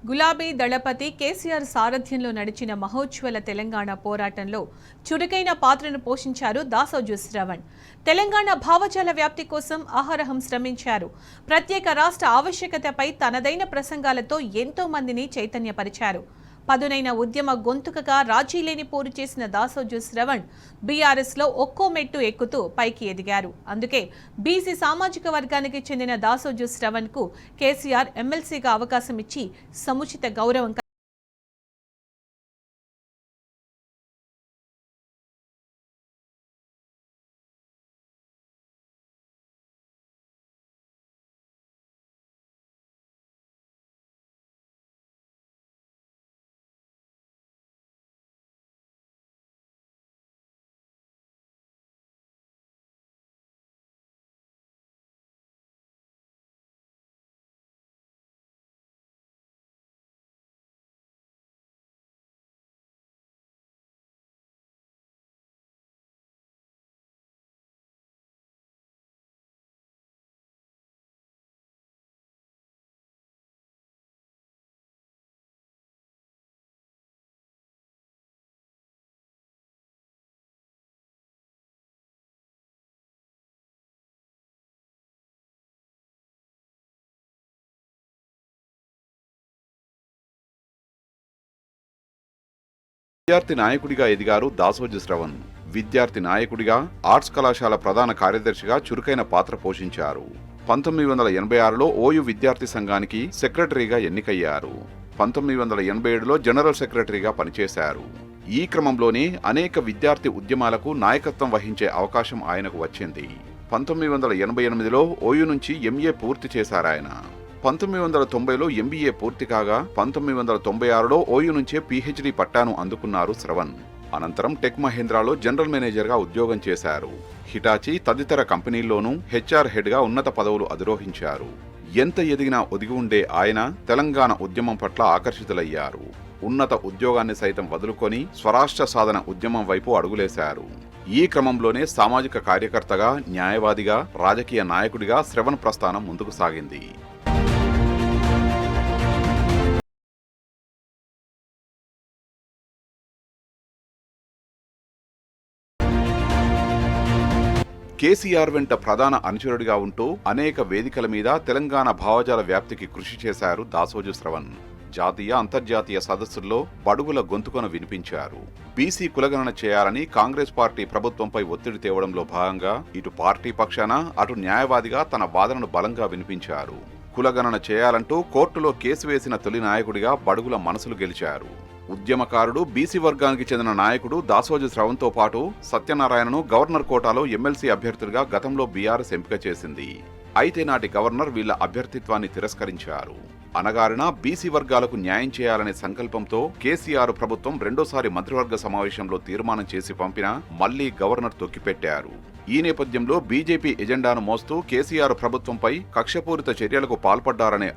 గులాబీ దళపతి కేసీఆర్ సారథ్యంలో నడిచిన మహోజ్వల తెలంగాణ పోరాటంలో చురుకైన పాత్రను పోషించారు దాసోజు శ్రవణ్. తెలంగాణ భావజాల వ్యాప్తి కోసం అహరహం శ్రమించారు. ప్రత్యేక రాష్ట్ర ఆవశ్యకతపై తనదైన ప్రసంగాలతో ఎంతో మందిని చైతన్యపరిచారు. పదునైన ఉద్యమ గొంతుకగా రాజీ లేని పోరు చేసిన దాసోజు శ్రవణ్ బీఆర్ఎస్ లో ఒక్కో మెట్టు ఎక్కుతూ పైకి ఎదిగారు. అందుకే బీసీ సామాజిక వర్గానికి చెందిన దాసోజు శ్రవణ్ కు కేసీఆర్ ఎమ్మెల్సీగా అవకాశం ఇచ్చి సముచిత గౌరవం విద్యార్థి నాయకుడిగా ఎదిగారు దాసోజు శ్రవణ్. విద్యార్థి నాయకుడిగా ఆర్ట్స్ కళాశాల ప్రధాన కార్యదర్శిగా చురుకైన పాత్ర పోషించారు. 1986లో ఓయూ విద్యార్థి సంఘానికి సెక్రటరీగా ఎన్నికయ్యారు. 1987లో జనరల్ సెక్రటరీగా పనిచేశారు. ఈ క్రమంలోనే అనేక విద్యార్థి ఉద్యమాలకు నాయకత్వం వహించే అవకాశం ఆయనకు వచ్చింది. 1988లో ఓయూ నుంచి ఎంఏ పూర్తి చేశారాయన. 1990లో ఎంబీఏ పూర్తి కాగా 1996లో ఓయూ నుంచే పీహెచ్డీ పట్టాను అందుకున్నారు శ్రవణ్. అనంతరం టెక్ మహేంద్రాలో జనరల్ మేనేజర్గా ఉద్యోగం చేశారు. హిటాచీ తదితర కంపెనీల్లోనూ హెచ్ఆర్ హెడ్గా ఉన్నత పదవులు అధిరోహించారు. ఎంత ఎదిగినా ఒదిగి ఉండే ఆయన తెలంగాణ ఉద్యమం పట్ల ఆకర్షితులయ్యారు. ఉన్నత ఉద్యోగాన్ని సైతం వదులుకొని స్వరాష్ట్ర సాధన ఉద్యమం వైపు అడుగులేశారు. ఈ క్రమంలోనే సామాజిక కార్యకర్తగా, న్యాయవాదిగా, రాజకీయ నాయకుడిగా శ్రవణ్ ప్రస్థానం ముందుకు సాగింది. కేసీఆర్ వెంట ప్రధాన అనుచరుడిగా ఉంటూ అనేక వేదికల మీద తెలంగాణ భావజాల వ్యాప్తికి కృషి చేశారు దాసోజు శ్రవణ్. జాతీయ, అంతర్జాతీయ సదస్సుల్లో బడుగుల గొంతుకను వినిపించారు. బీసీ కులగణన చేయాలని కాంగ్రెస్ పార్టీ ప్రభుత్వంపై ఒత్తిడి తేవడంలో భాగంగా ఇటు పార్టీ పక్షాన అటు న్యాయవాదిగా తన వాదనను బలంగా వినిపించారు. కులగణన చేయాలంటూ కోర్టులో కేసు వేసిన తొలి నాయకుడిగా బడుగుల మనసులు గెలిచారు. ఉద్యమకారుడు, బీసీ వర్గానికి చెందిన నాయకుడు దాసోజు శ్రవణ్తో పాటు సత్యనారాయణను గవర్నర్ కోటాలో ఎమ్మెల్సీ అభ్యర్థులుగా గతంలో బీఆర్ఎస్ ఎంపిక చేసింది. అయితే నాటి గవర్నర్ వీళ్ల అభ్యర్థిత్వాన్ని తిరస్కరించారు. అనగారిన బీసీ వర్గాలకు న్యాయం చేయాలనే సంకల్పంతో కేసీఆర్ ప్రభుత్వం రెండోసారి మంత్రివర్గ సమావేశంలో తీర్మానం చేసి పంపినా మళ్లీ గవర్నర్ తొక్కిపెట్టారు. ఈ నేపథ్యంలో బీజేపీ ఎజెండాను మోస్తూ కేసీఆర్ ప్రభుత్వంపై కక్షపూరిత చర్యలకు పాల్పడ్డారనే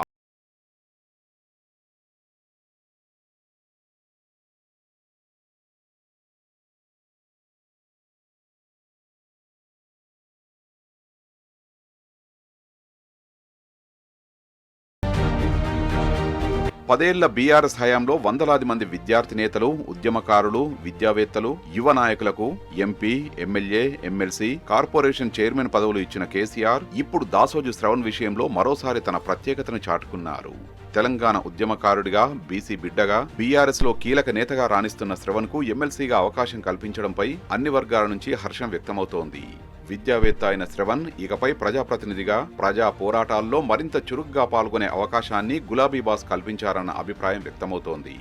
పదేళ్ల బీఆర్ఎస్ హయాంలో వందలాది మంది విద్యార్థి నేతలు, ఉద్యమకారులు, విద్యావేత్తలు, యువ నాయకులకు MP, MLA, MLC, corporation chairman పదవులు ఇచ్చిన కేసీఆర్ ఇప్పుడు దాసోజు శ్రవణ్ విషయంలో మరోసారి తన ప్రత్యేకతను చాటుకున్నారు. తెలంగాణ ఉద్యమకారుడిగా, బీసీ బిడ్డగా, బీఆర్ఎస్ లో కీలక నేతగా రాణిస్తున్న శ్రవణ్ కు ఎమ్మెల్సీగా అవకాశం కల్పించడంపై అన్ని వర్గాల నుంచి హర్షం వ్యక్తమవుతోంది. విద్యావేత్త అయిన శ్రవణ్ ఇకపై ప్రజాప్రతినిధిగా, ప్రజా పోరాటాల్లో మరింత చురుగ్గా పాల్గొనే అవకాశాన్ని గులాబీ బాస్ కల్పించారన్న అభిప్రాయం వ్యక్తమవుతోంది.